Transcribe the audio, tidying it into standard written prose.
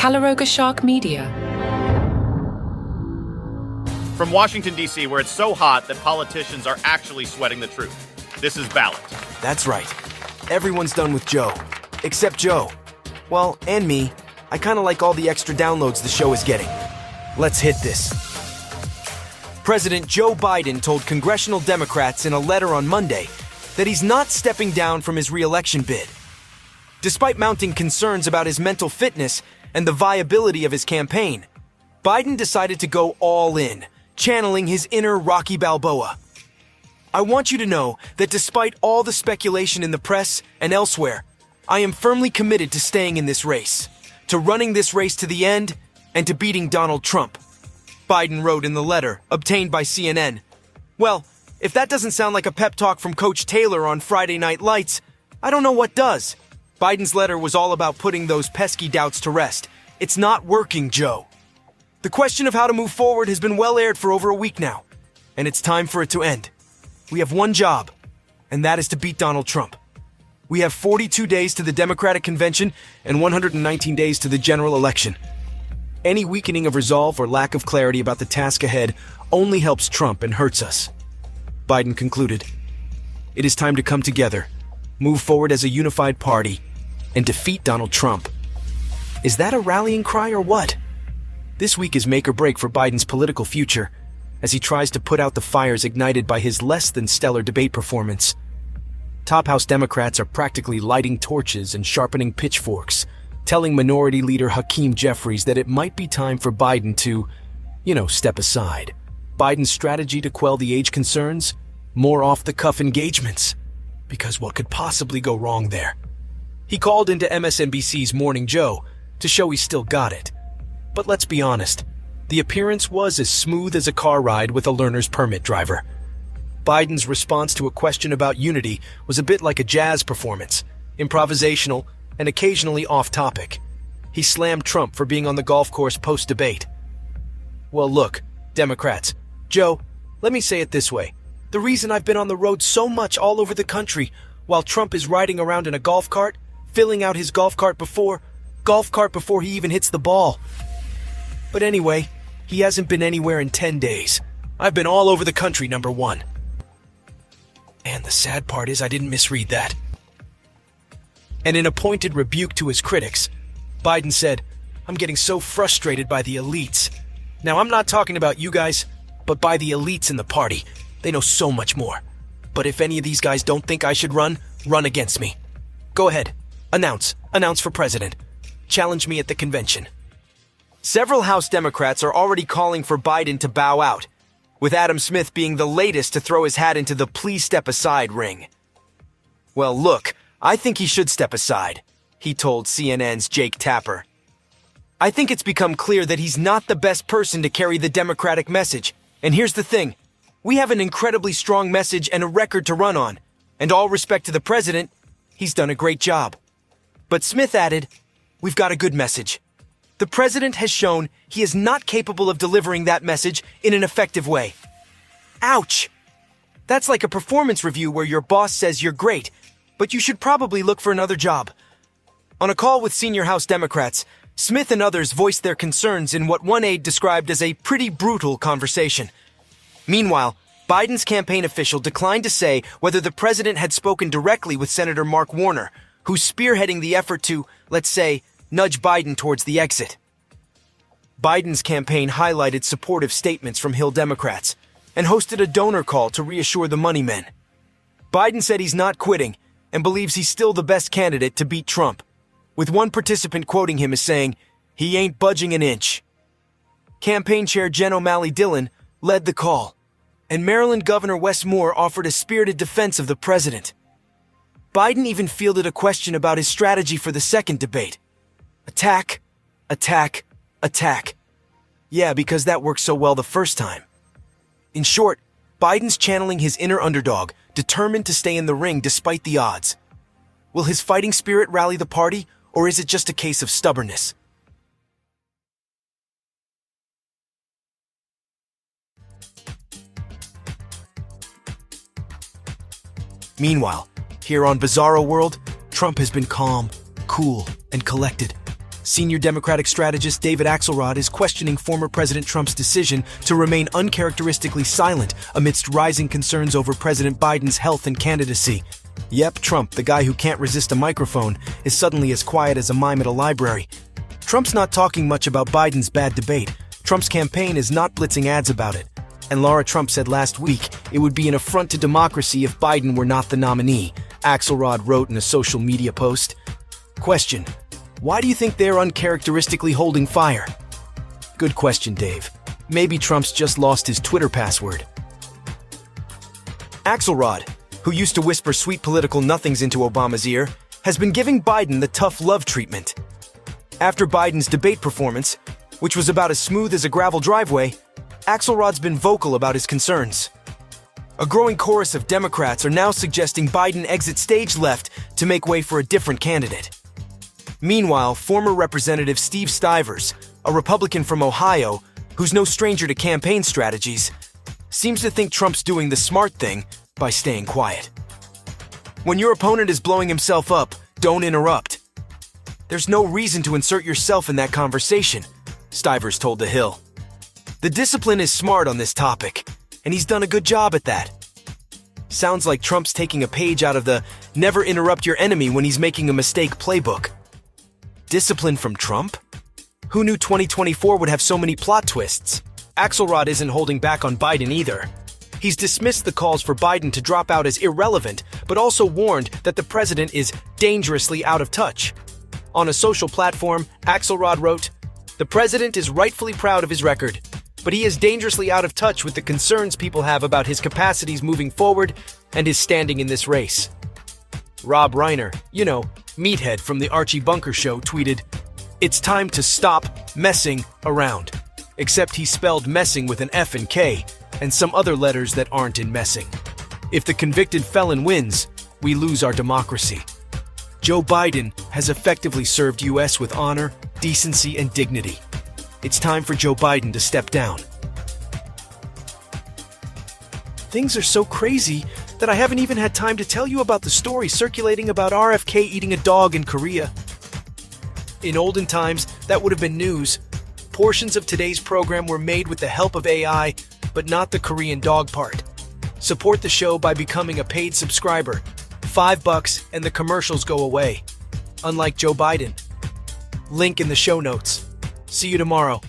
Calaroga Shark Media. From Washington, D.C., where it's so hot that politicians are actually sweating the truth, this is Ballot. That's right. Everyone's done with Joe. Except Joe. Well, and me. I kind of like all the extra downloads the show is getting. Let's hit this. President Joe Biden told congressional Democrats in a letter on Monday that he's not stepping down from his re-election bid. Despite mounting concerns about his mental fitness and the viability of his campaign, Biden decided to go all in, channeling his inner Rocky Balboa. I want you to know that despite all the speculation in the press and elsewhere, I am firmly committed to staying in this race, to running this race to the end, and to beating Donald Trump. Biden wrote in the letter, obtained by CNN. Well, if that doesn't sound like a pep talk from Coach Taylor on Friday Night Lights, I don't know what does. Biden's letter was all about putting those pesky doubts to rest. It's not working, Joe. The question of how to move forward has been well aired for over a week now, and it's time for it to end. We have one job, and that is to beat Donald Trump. We have 42 days to the Democratic Convention and 119 days to the general election. Any weakening of resolve or lack of clarity about the task ahead only helps Trump and hurts us. Biden concluded, "It is time to come together, move forward as a unified party, and defeat Donald Trump." Is that a rallying cry or what? This week is make or break for Biden's political future, as he tries to put out the fires ignited by his less than stellar debate performance. Top House Democrats are practically lighting torches and sharpening pitchforks, telling Minority Leader Hakeem Jeffries that it might be time for Biden to, step aside. Biden's strategy to quell the age concerns? More off-the-cuff engagements. Because what could possibly go wrong there? He called into MSNBC's Morning Joe to show he still got it. But let's be honest, the appearance was as smooth as a car ride with a learner's permit driver. Biden's response to a question about unity was a bit like a jazz performance, improvisational and occasionally off-topic. He slammed Trump for being on the golf course post-debate. Well, look, Democrats, Joe, let me say it this way. The reason I've been on the road so much all over the country while Trump is riding around in a golf cart, filling out his golf cart before he even hits the ball. But anyway, he hasn't been anywhere in 10 days. I've been all over the country, number one. And the sad part is I didn't misread that. And in a pointed rebuke to his critics, Biden said, "I'm getting so frustrated by the elites." Now, I'm not talking about you guys, but by the elites in the party. They know so much more. But if any of these guys don't think I should run against me. Go ahead. Announce for president. Challenge me at the convention. Several House Democrats are already calling for Biden to bow out, with Adam Smith being the latest to throw his hat into the please step aside ring. Well, look, I think he should step aside, he told CNN's Jake Tapper. I think it's become clear that he's not the best person to carry the Democratic message. And here's the thing. We have an incredibly strong message and a record to run on. And all respect to the president, he's done a great job. But Smith added, "We've got a good message. The president has shown he is not capable of delivering that message in an effective way." Ouch! That's like a performance review where your boss says you're great, but you should probably look for another job. On a call with senior House Democrats, Smith and others voiced their concerns in what one aide described as a pretty brutal conversation. Meanwhile, Biden's campaign official declined to say whether the president had spoken directly with Senator Mark Warner, who's spearheading the effort to, let's say, nudge Biden towards the exit. Biden's campaign highlighted supportive statements from Hill Democrats and hosted a donor call to reassure the money men. Biden said he's not quitting and believes he's still the best candidate to beat Trump, with one participant quoting him as saying, "He ain't budging an inch." Campaign Chair Jen O'Malley Dillon led the call, and Maryland Governor Wes Moore offered a spirited defense of the president. Biden even fielded a question about his strategy for the second debate. Attack, attack, attack. Yeah, because that worked so well the first time. In short, Biden's channeling his inner underdog, determined to stay in the ring despite the odds. Will his fighting spirit rally the party, or is it just a case of stubbornness? Meanwhile, here on Bizarro World, Trump has been calm, cool, and collected, Senior Democratic strategist David Axelrod is questioning former President Trump's decision to remain uncharacteristically silent amidst rising concerns over President Biden's health and candidacy. Yep, Trump, the guy who can't resist a microphone, is suddenly as quiet as a mime at a library. Trump's not talking much about Biden's bad debate. Trump's campaign is not blitzing ads about it. And Laura Trump said last week it would be an affront to democracy if Biden were not the nominee, Axelrod wrote in a social media post. Question: why do you think they're uncharacteristically holding fire? Good question, Dave. Maybe Trump's just lost his Twitter password. Axelrod, who used to whisper sweet political nothings into Obama's ear, has been giving Biden the tough love treatment. After Biden's debate performance, which was about as smooth as a gravel driveway, Axelrod's been vocal about his concerns. A growing chorus of Democrats are now suggesting Biden exit stage left to make way for a different candidate. Meanwhile, former Representative Steve Stivers, a Republican from Ohio, who's no stranger to campaign strategies, seems to think Trump's doing the smart thing by staying quiet. When your opponent is blowing himself up, don't interrupt. There's no reason to insert yourself in that conversation, Stivers told The Hill. The discipline is smart on this topic, and he's done a good job at that. Sounds like Trump's taking a page out of the never interrupt your enemy when he's making a mistake playbook. Discipline from Trump? Who knew 2024 would have so many plot twists? Axelrod isn't holding back on Biden either. He's dismissed the calls for Biden to drop out as irrelevant, but also warned that the president is dangerously out of touch. On a social platform, Axelrod wrote, "The president is rightfully proud of his record, but he is dangerously out of touch with the concerns people have about his capacities moving forward and his standing in this race." Rob Reiner, Meathead from the Archie Bunker Show, tweeted, "It's time to stop messing around." Except he spelled messing with an F and K, and some other letters that aren't in messing. If the convicted felon wins, we lose our democracy. Joe Biden has effectively served US with honor, decency, and dignity. It's time for Joe Biden to step down. Things are so crazy that I haven't even had time to tell you about the story circulating about RFK eating a dog in Korea. In olden times, that would have been news. Portions of today's program were made with the help of AI, but not the Korean dog part. Support the show by becoming a paid subscriber. $5 and the commercials go away. Unlike Joe Biden. Link in the show notes. See you tomorrow.